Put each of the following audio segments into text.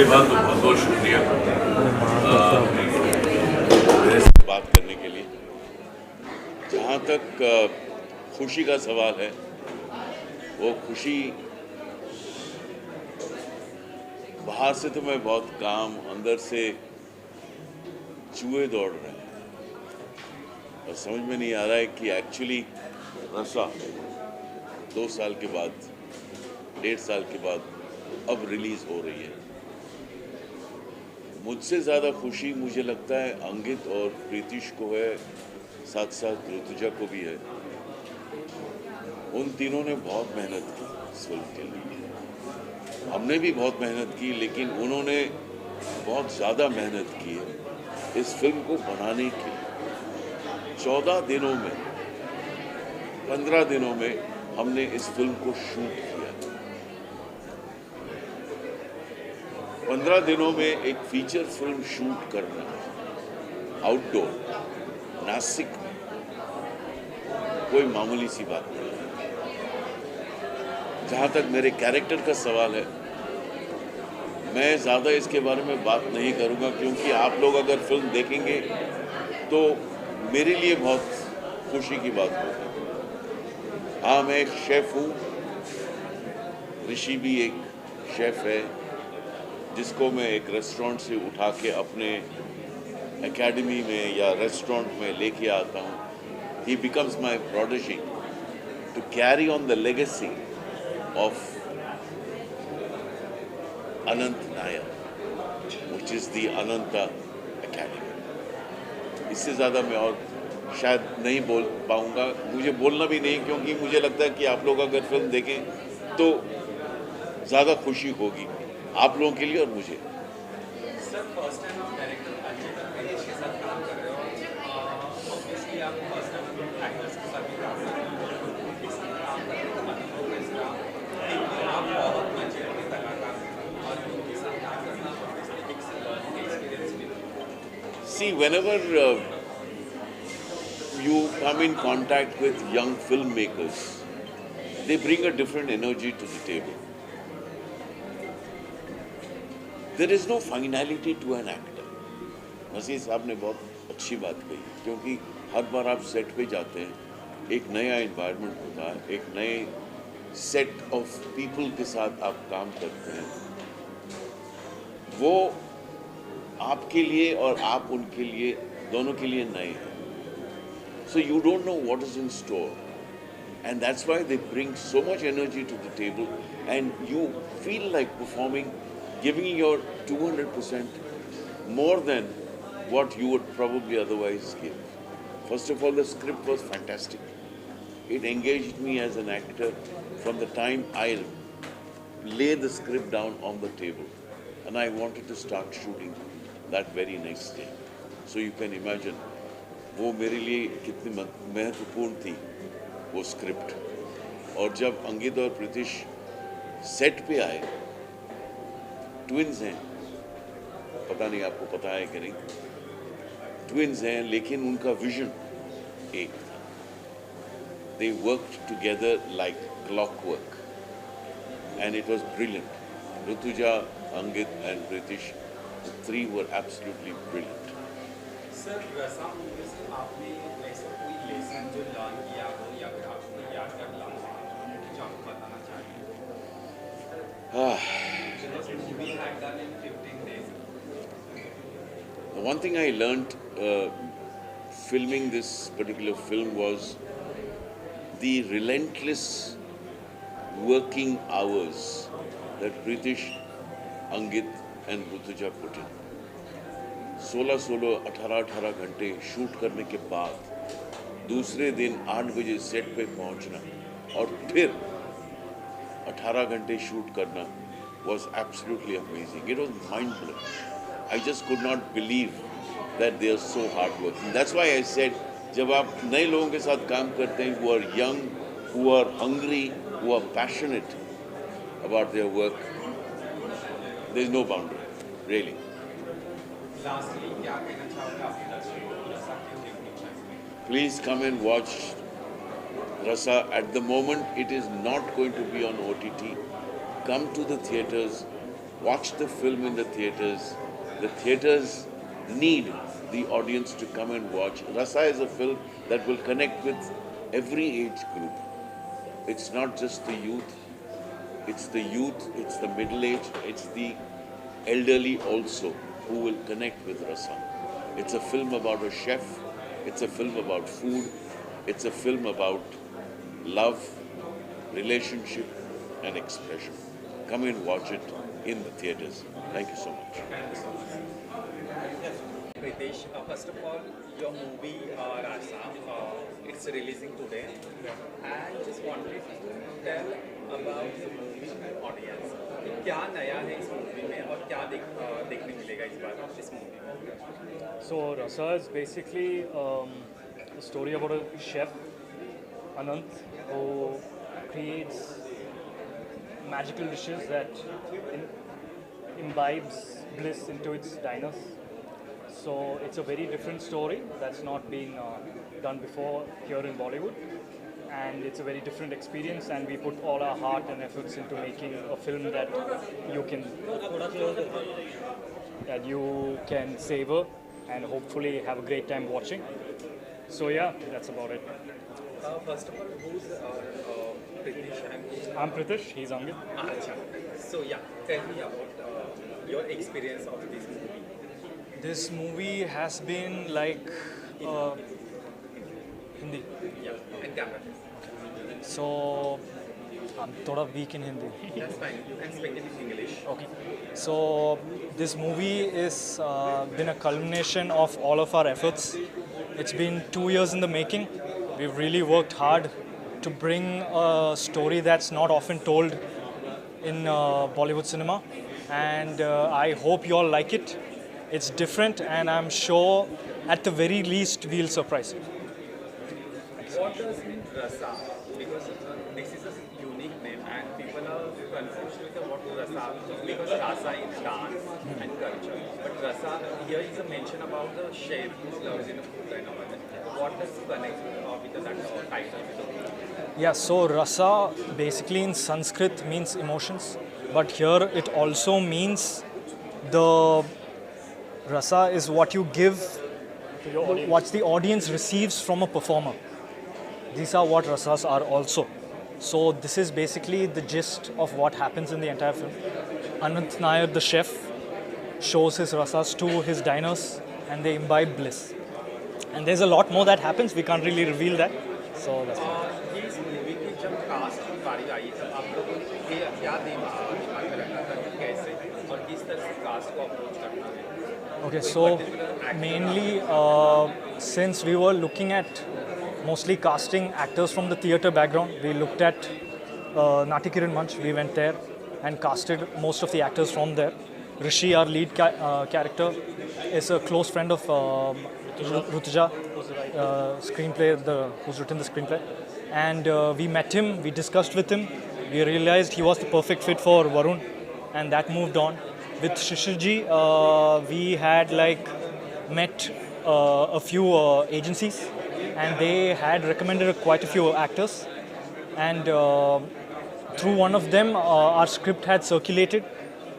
बहुत बहुत शुक्रिया मेरे से बात करने के लिए। जहाँ तक खुशी का सवाल है, वो खुशी बाहर से तो मैं बहुत काम, अंदर से चूहे दौड़ रहे हैं और समझ में नहीं आ रहा है कि एक्चुअली रसा 2 साल के बाद, 1.5 साल के बाद अब रिलीज हो रही है। मुझसे ज़्यादा खुशी मुझे लगता है अंकित और प्रीतिश को है, साथ साथ ऋतुजा को भी है। उन तीनों ने बहुत मेहनत की इस फिल्म के लिए। हमने भी बहुत मेहनत की, लेकिन उन्होंने बहुत ज़्यादा मेहनत की है इस फिल्म को बनाने के लिए। 14 दिनों में, 15 दिनों में हमने इस फिल्म को शूट किया। 15 दिनों में एक फीचर फिल्म शूट करना आउटडोर नासिक में कोई मामूली सी बात नहीं है। जहाँ तक मेरे कैरेक्टर का सवाल है, मैं ज़्यादा इसके बारे में बात नहीं करूँगा, क्योंकि आप लोग अगर फिल्म देखेंगे तो मेरे लिए बहुत खुशी की बात होगी। हाँ, मैं एक शेफ़ हूँ, ऋषि भी एक शेफ़ है जिसको मैं एक रेस्टोरेंट से उठा के अपने एकेडमी में या रेस्टोरेंट में लेके आता हूँ। He becomes my prodigy to carry on the legacy of Anant Nair, which is the Ananta academy. इससे ज़्यादा मैं और शायद नहीं बोल पाऊँगा, मुझे बोलना भी नहीं, क्योंकि मुझे लगता है कि आप लोग अगर फिल्म देखें तो ज़्यादा खुशी होगी आप लोगों के लिए और मुझे। सर, फर्स्ट टाइम आप डायरेक्टर अजय देवगन के साथ काम कर रहे हो, ऑब्वियसली आप फर्स्ट टाइम एक्टर्स के साथ भी काम कर रहे हो, उनके साथ काम करने का अनुभव कैसा रहा? आप बहुत मजेदार कलाकार हैं और उनके साथ काम करना ऑब्वियसली एक लर्निंग एक्सपीरियंस भी है। See, whenever you come in contact with young filmmakers, they bring a different energy to the table. There is no finality to an actor. Naseer साहब ने बहुत अच्छी बात कही, क्योंकि हर बार आप सेट पे जाते हैं, एक नया एनवायरनमेंट होता है, एक नए सेट ऑफ पीपल के साथ आप काम करते हैं। वो आपके लिए और आप उनके लिए, दोनों के लिए नए हैं। So you don't know what is in store, and that's why they bring so much energy to the table, and you feel like performing, giving your 200% more than what you would probably otherwise give. First of all, the script was fantastic. It engaged me as an actor from the time I lay the script down on the table, and I wanted to start shooting that very next day. So you can imagine वो मेरे लिए कितनी महत्वपूर्ण थी वो script. और जब अंकित और प्रीतिश सेट पे आए, ट्विन्स हैं, पता नहीं आपको पता है कि नहीं, ट्विन्स हैं, लेकिन उनका विजन एक था। They worked together like clockwork and it was brilliant. Rutuja, Ankit and Pritish, the three were absolutely brilliant. Sir, रसा मूवी से आपने वैसा कोई लेसन जो लर्न किया हो या फिर आपको यादगार लम्हा जो आप बताना चाहेंगे? Movie had done in 15 days. The one thing I learned filming this particular film was the relentless working hours that Pritish, Angit and Rutuja put in. 16 18 घंटे शूट करने के बाद दूसरे दिन 8 बजे सेट पे पहुंचना और फिर 18 घंटे शूट करना was absolutely amazing. It was mind-blowing. I just could not believe that they are so hard-working. That's why I said, जब आप नए लोगों के साथ काम करते हैं, who are young, who are hungry, who are passionate about their work, there is no boundary, really. Lastly क्या कहना चाहोगे आपके दर्शकों को, रसा क्यों देखनी चाहिए? Please come and watch Rasa. At the moment, it is not going to be on OTT. Come to the theaters, watch the film in the theaters. The theaters need the audience to come and watch. Rasa is a film that will connect with every age group. It's not just the youth, it's the middle age, it's the elderly also who will connect with Rasa. It's a film about a chef, it's a film about food, it's a film about love, relationship and expression. Come and watch it in the theaters. Thank you so much. Pritesh, first of all, your movie Rasa, it's releasing today. And just wanted to tell about the movie audience. क्या नया है इस movie में और क्या देखने मिलेगा इस बार इस मूवी में? So Rasa is basically a story about a chef, Anant, who creates magical dishes that imbibes bliss into its diners. So it's a very different story that's not been done before here in Bollywood, and it's a very different experience, and we put all our heart and efforts into making a film that you can savor and hopefully have a great time watching. So yeah, that's about it. First of all, who's Pritesh and I'm Pritish, he's Angit. Acha. So yeah, tell me about your experience of this movie. This movie has been like Hindi. Yeah, and camera. So I'm thoda weak in Hindi. That's fine. You can speak in English. Okay. So this movie is been a culmination of all of our efforts. It's been 2 years in the making. We've really worked hard to bring a story that's not often told in Bollywood cinema, and I hope you all like it. It's different, and I'm sure at the very least we'll surprise you. What does mean Rasa? Because this is a unique name and people are confused with what Rasa, because Rasa is dance and culture. But Rasa, here is a mention about the chef who loves in the food and all that. What does connect with that title? Yeah, so Rasa basically in Sanskrit means emotions, but here it also means the Rasa is what you give, what the audience receives from a performer. These are what rasas are also. So this is basically the gist of what happens in the entire film. Anant Nair, the chef, shows his rasas to his diners and they imbibe bliss. And there's a lot more that happens, we can't really reveal that. So that's it. इस movie की जब cast की बारी आई तब आप लोगों ने क्या दिमाग में रखा था कि कैसे और किस तरह से कास्ट को अप्रोच करना है? Okay, so mainly since we were looking at mostly casting actors from the theatre background, we looked at Nati Kiran Manch, we went there and casted most of the actors from there. Rishi, our lead character, is a close friend of Rutuja, who's written the screenplay. And we met him, we discussed with him, we realized he was the perfect fit for Varun, and that moved on. With Shishirji, we had met a few agencies, and they had recommended quite a few actors. And through one of them, our script had circulated,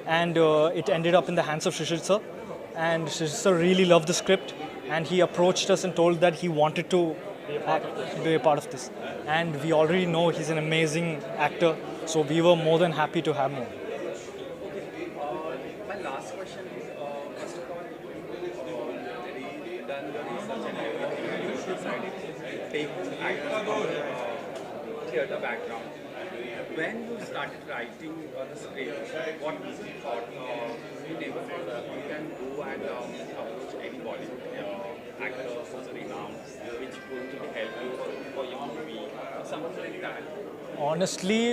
and it ended up in the hands of Shishir sir. And Shishir sir really loved the script, and he approached us and told that he wanted to be a part of this. And we already know he's an amazing actor, so we were more than happy to have him. My last question is, first of all, you done the research and everything, and you decided to take actors from theatre background. When you started writing the script, what was the thought? You never thought that you can go and approach any Bollywood actor who's renowned, which would help you for your movie, or something like that? Honestly,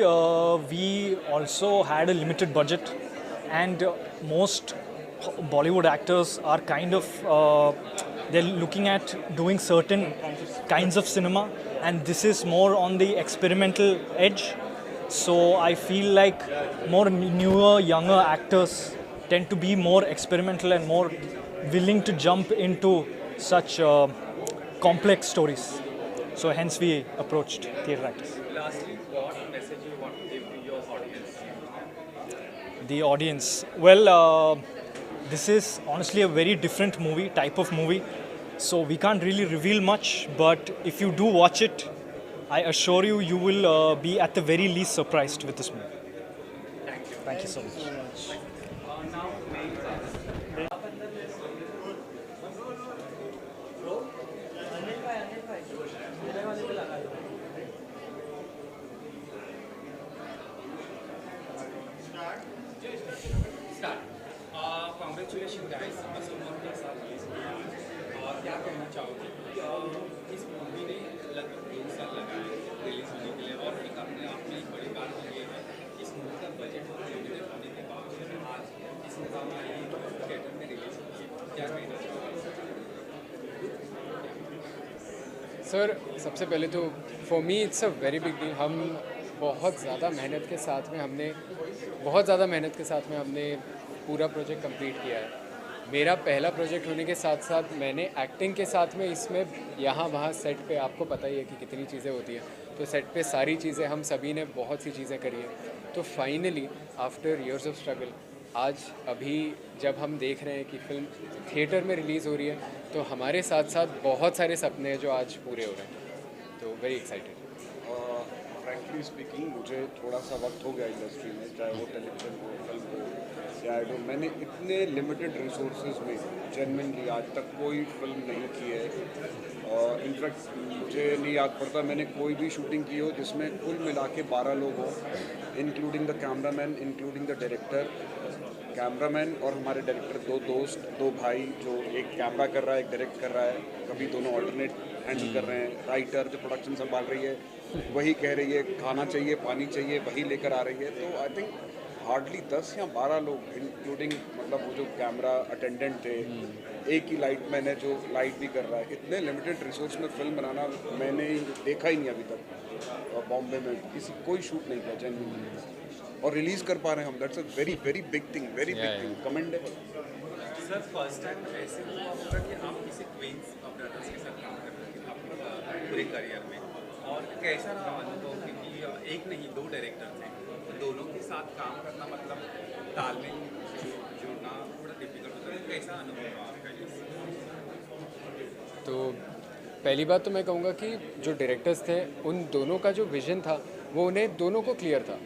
we also had a limited budget, and most Bollywood actors are kind of they're looking at doing certain kinds of cinema, and this is more on the experimental edge. So I feel like more newer, younger actors tend to be more experimental and more willing to jump into such complex stories. So hence we approached theatre actors. Lastly, what message you want to give to your audience? the audience. Well, this is honestly a very different movie, type of movie. So we can't really reveal much, but if you do watch it, I assure you, you will be at the very least surprised with this movie. Thank you so much. Congratulation guys के साथ release किया और क्या कहना चाहोगे इस movie ने लगभग 2 साल लगाए रिलीज होने के लिए और एक अपने आप में एक बड़ी बात ये है इस मूवी का बजट लिमिटेड होने के बावजूद आज इस मुकाम में आई थिएटर में रिलीज हुई है क्या कहना चाहोगे सर? सबसे पहले तो for me it's a very big deal. हम बहुत ज़्यादा मेहनत के साथ में हमने पूरा प्रोजेक्ट कंप्लीट किया है। मेरा पहला प्रोजेक्ट होने के साथ साथ मैंने एक्टिंग के साथ में इसमें यहाँ वहाँ सेट पे, आपको पता ही है कि कितनी चीज़ें होती हैं, तो सेट पे सारी चीज़ें हम सभी ने बहुत सी चीज़ें करी है। तो finally after years of struggle आज अभी जब हम देख रहे हैं कि फिल्म थिएटर में रिलीज़ हो रही है, तो हमारे साथ साथ बहुत सारे सपने हैं जो आज पूरे हो रहे हैं। तो वेरी एक्साइटेड। फ्रैंकली स्पीकिंग मुझे थोड़ा सा वक्त हो गया इंडस्ट्री में, चाहे वो टेलीविज़न हो, फिल्म हो या मैंने इतने लिमिटेड रिसोर्सेज में जेन्युइनली आज तक कोई फिल्म नहीं की है। और इनफैक्ट मुझे नहीं याद पड़ता मैंने कोई भी शूटिंग की हो जिसमें कुल मिला के 12 लोग हों, including the cameraman, including the director. Cameraman और हमारे डायरेक्टर 2 दोस्त, 2 भाई, जो एक कैमरा कर रहा है, एक डायरेक्ट कर रहा है, कभी दोनों ऑल्टरनेट हैंडल कर रहे हैं। राइटर जो प्रोडक्शन संभाल रही है वही कह रही है खाना चाहिए, पानी चाहिए, वही लेकर आ रही है। तो आई थिंक हार्डली 10 या 12 लोग, इंक्लूडिंग मतलब वो जो कैमरा अटेंडेंट थे, एक ही लाइट मैन है जो लाइट भी कर रहा है। इतने लिमिटेड रिसोर्स में फिल्म बनाना मैंने देखा ही नहीं अभी तक। और बॉम्बे में कोई शूट नहीं किया जेन्युइनली, और रिलीज़ कर पा रहे हैं हम। That's a very very big thing, very big thing, commendable. Sir first time ऐसे हुआ होगा कि आप किसी क्वींस ब्रदर्स के साथ काम कर रहे थे अपने पूरे करियर में, और कैसा रहा अनुभव? क्योंकि एक नहीं 2 डायरेक्टर थे, तो दोनों के साथ काम करना मतलब तालमेल जुड़ना थोड़ा डिफिकल्ट होता है। कैसा अनुभव रहा आपका? तो पहली बात तो मैं कहूँगा कि जो डायरेक्टर्स थे उन दोनों का जो विज़न था वो उन्हें दोनों को क्लियर था।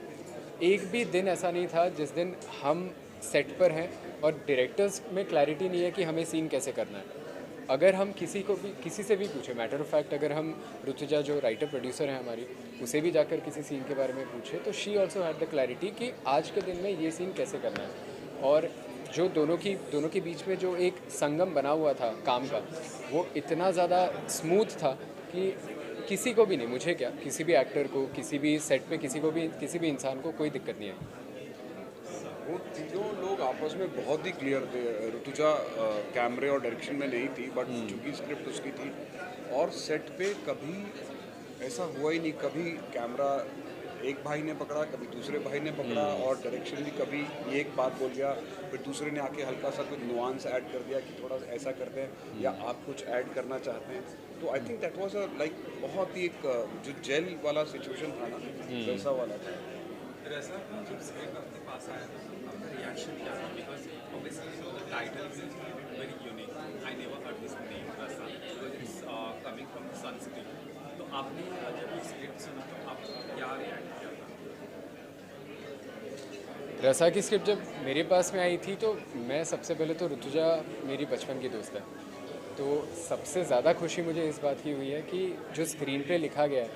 एक भी दिन ऐसा नहीं था जिस दिन हम सेट पर हैं और डायरेक्टर्स में क्लैरिटी नहीं है कि हमें सीन कैसे करना है। अगर हम किसी से भी पूछे, मैटर ऑफ फैक्ट अगर हम ऋतुजा जो राइटर प्रोड्यूसर हैं हमारी, उसे भी जाकर किसी सीन के बारे में पूछे, तो she also had the clarity कि आज के दिन में ये सीन कैसे करना है। और जो दोनों के बीच में जो एक संगम बना हुआ था काम का, वो इतना ज़्यादा स्मूथ था कि किसी को भी नहीं, मुझे क्या, किसी भी एक्टर को, किसी भी सेट पे किसी भी इंसान को कोई दिक्कत नहीं आई। वो तीनों लोग आपस में बहुत ही क्लियर थे। ऋतुजा कैमरे और डायरेक्शन में नहीं थी, बट चूँकि स्क्रिप्ट उसकी थी, और सेट पे कभी ऐसा हुआ ही नहीं। कभी कैमरा एक भाई ने पकड़ा, कभी दूसरे भाई ने पकड़ा, और डायरेक्शन भी कभी एक बात बोल गया, फिर दूसरे ने आके हल्का सा कुछ नुआंस ऐड कर दिया कि थोड़ा ऐसा करते हैं या आप कुछ ऐड करना चाहते हैं। तो I think that was like बहुत ही एक जो जेल वाला सिचुएशन था ना, वैसा वाला था। रसा जब स्क्रिप्ट आपके पास आया था आपका रिएक्शन क्या था? Because obviously the title is very unique, I never heard this name Rasa, because it's coming from the Sanskrit. तो आपने जब ये स्क्रिप्ट सुना तो आप क्या रिएक्ट किया था? रसा की स्क्रिप्ट जब मेरे पास में आई थी, तो मैं सबसे पहले तो ऋतुजा मेरी बचपन की दोस्त है, तो सबसे ज़्यादा खुशी मुझे इस बात की हुई है कि जो स्क्रीन प्ले लिखा गया है,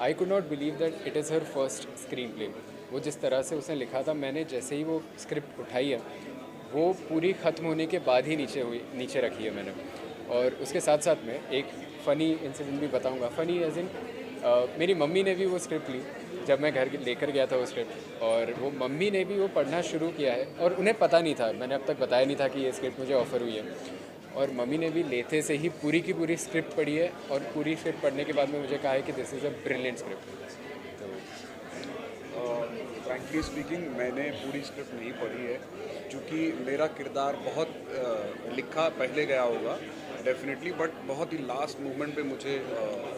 I could not believe that it is her first screen play. वो जिस तरह से उसने लिखा था, मैंने जैसे ही वो स्क्रिप्ट उठाई है, वो पूरी ख़त्म होने के बाद ही नीचे रखी है मैंने। और उसके साथ साथ में एक फ़नी इंसिडेंट भी बताऊंगा। फ़नी एज इन मेरी मम्मी ने भी वो स्क्रिप्ट ली जब मैं घर लेकर गया था वो स्क्रिप्ट, और वो मम्मी ने भी वो पढ़ना शुरू किया है, और उन्हें पता नहीं था, मैंने अब तक बताया नहीं था कि ये स्क्रिप्ट मुझे ऑफ़र हुई है। और मम्मी ने भी लेते से ही पूरी की पूरी स्क्रिप्ट पढ़ी है, और पूरी स्क्रिप्ट पढ़ने के बाद में मुझे कहा है कि this is a brilliant script. Frankly speaking मैंने पूरी स्क्रिप्ट नहीं पढ़ी है, क्योंकि मेरा किरदार बहुत लिखा पहले गया होगा डेफिनेटली, बट बहुत ही लास्ट मोमेंट पे मुझे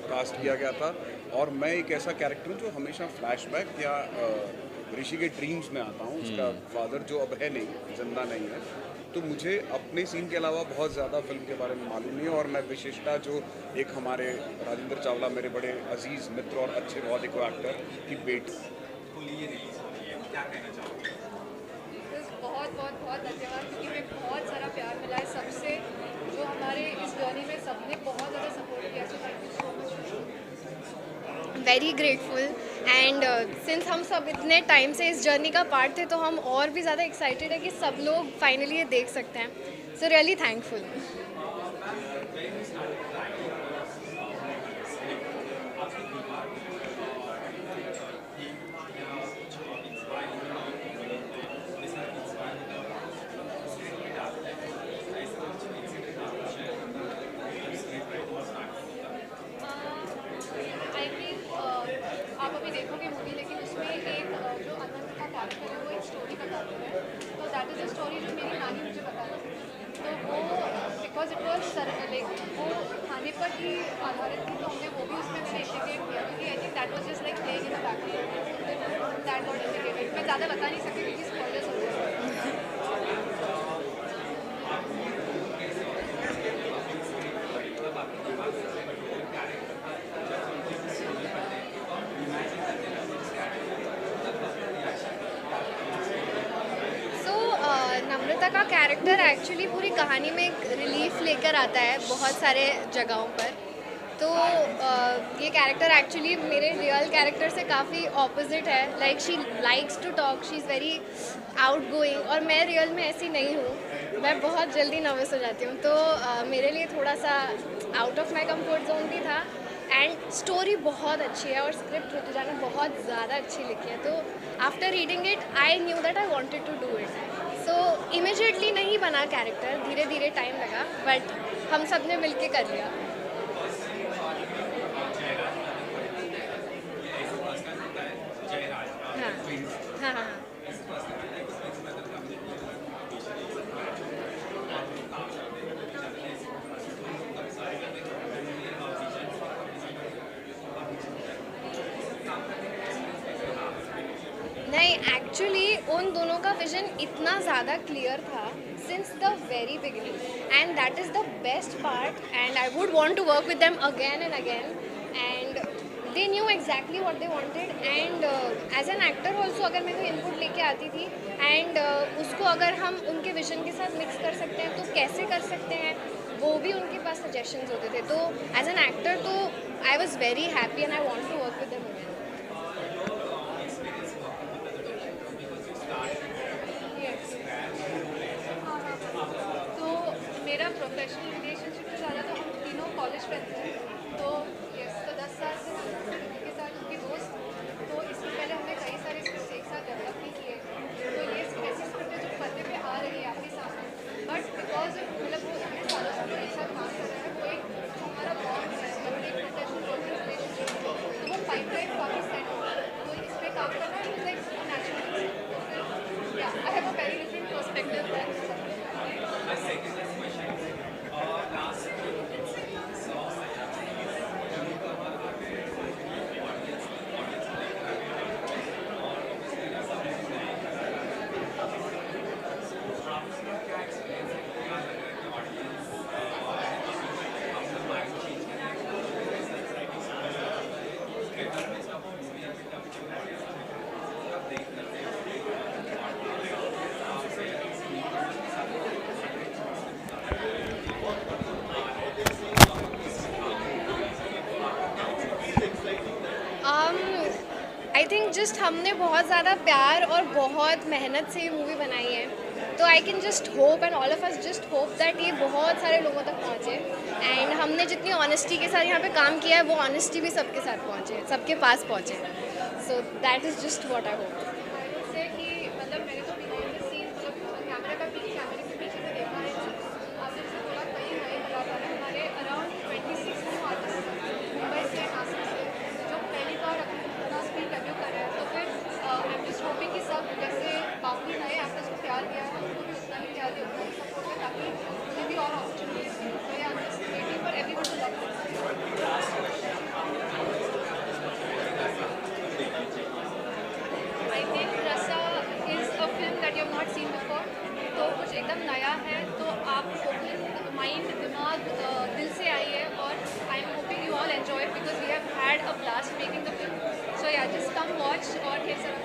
कास्ट किया गया था। और मैं एक ऐसा कैरेक्टर हूँ जो हमेशा फ्लैशबैक या ऋषि के ड्रीम्स में आता हूँ, उसका फादर जो अब है नहीं, जिंदा नहीं है, तो मुझे अपने सीन के अलावा बहुत ज़्यादा फिल्म के बारे में मालूम नहीं है। और मैं विशिष्टा जो एक हमारे राजेंद्र चावला मेरे बड़े अजीज़ मित्र और अच्छे बहुत एक एक्टर की बेटी। बहुत बहुत बहुत धन्यवाद, क्योंकि हमें बहुत सारा प्यार मिला है सबसे, जो हमारे इस जर्नी में सबने बहुत ज़्यादा सपोर्ट किया। So thank you so much. Very grateful and since हम सब इतने टाइम से इस जर्नी का पार्ट थे, तो हम और भी ज़्यादा एक्साइटेड है कि सब लोग फाइनली ये देख सकते हैं। So really thankful. आप अभी देखोगे मूवी, लेकिन उसमें एक जो अनंत का कैरेक्टर है वो एक स्टोरी बताते हैं। तो दैट इज़ अ स्टोरी जो मेरी नानी मुझे बता रही थी। तो वो बिकॉज इट वॉज लाइक वो खाने पर ही आधारित थी, तो हमने वो भी उसमें मैंने इंटीग्रेट किया, क्योंकि I think that was just like playing in the background, that got integrated. मैं ज़्यादा बता नहीं सकती क्योंकि स्पॉयलर्स हो गए। नम्रता का कैरेक्टर एक्चुअली पूरी कहानी में एक रिलीफ लेकर आता है बहुत सारे जगहों पर। तो ये कैरेक्टर एक्चुअली मेरे रियल कैरेक्टर से काफ़ी ऑपोजिट है। Like she likes to talk, she is very outgoing, और मैं रियल में ऐसी नहीं हूँ। मैं बहुत जल्दी नर्वस हो जाती हूँ, तो मेरे लिए थोड़ा सा out of my comfort zone भी था। एंड स्टोरी बहुत अच्छी है और स्क्रिप्ट ऋतुजा ने बहुत ज़्यादा अच्छी लिखी है। तो after reading it I knew that I wanted to do it. So immediately नहीं बना कैरेक्टर, धीरे धीरे टाइम लगा, बट हम सब ने मिल के कर लिया। हाँ हाँ हाँ। नहीं, एक्चुअली उन दोनों का विजन इतना ज़्यादा क्लियर था since the very beginning, and that is the best part, and I would want to work with them again and again, and they knew exactly what they wanted. And as an actor also अगर मैं कोई input लेके आती थी and उसको अगर हम उनके विजन के साथ मिक्स कर सकते हैं तो कैसे कर सकते हैं, वो भी उनके पास सजेशंस होते थे। तो एज एन एक्टर तो I was very happy and I want to work with them again. मेरा प्रोफेशनल रिलेशनशिप से ज़्यादा तो हम तीनों कॉलेज फ्रेंड्स हैं। तो यस, तो 10 साल से हम उनके साथ उनकी दोस्त। तो इससे पहले हमने कई सारे स्क्रिप्ट एक साथ डेवलप भी किए। तो ये ऐसी स्क्रिप्ट है जो पर्दे पे आ रही है आपके सामने, बट बिकॉज मतलब वो इतने सालों से एक साथ काम कर रहे हैं, वो एक हमारा बॉन्ड है, मतलब एक प्रोफेशनल रिलेशनशिप, तो वो पाइपलाइन काफ़ी सेट हो। तो इस पर काम करना is like natural. Yeah I have a very different perspective that. I think just हमने बहुत ज़्यादा प्यार और बहुत मेहनत से ये मूवी बनाई है। तो I can just hope and all of us just hope that ये बहुत सारे लोगों तक पहुँचे, एंड हमने जितनी ऑनेस्टी के साथ यहाँ पे काम किया है वो ऑनेस्टी भी सबके साथ पहुँचे, सबके पास पहुँचे। So that is just what I hope. से कि मतलब मैंने तो बिहाइंड द सीन मतलब कैमरे के पीछे से देखा है। आप जैसे बोला कई नए कलाकार हैं हमारे अराउंड 26 न्यू आर्टिस्ट मुंबई से, नासिक से, जो पहली बार अपना स्क्रीन डेब्यू कर रहे हैं। तो फिर आई एम जस्ट होपिंग कि सब जैसे बाकी नए एक्टर्स को प्यार दिया है उनको भी उतना ही प्यार दिया, उतना ही सपोर्ट है, ताकि उन्हें भी और अपॉर्चुनिटीज मिले। तो I am just waiting for everyone to love this. एकदम नया है, तो आप ओपन माइंड, दिमाग, दिल से आइए, और I am hoping you all enjoy because we have had a blast making the film. So yeah, just come watch और ढेर सारा.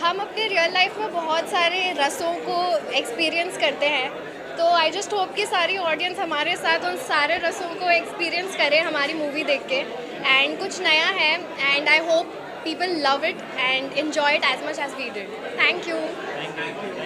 हम अपने रियल लाइफ में बहुत सारे रसों को एक्सपीरियंस करते हैं, तो आई जस्ट होप कि सारी ऑडियंस हमारे साथ उन सारे रसों को एक्सपीरियंस करे हमारी मूवी देख के. एंड कुछ नया है, and I hope people love it and enjoy it as much as we did. Thank you. Thank you.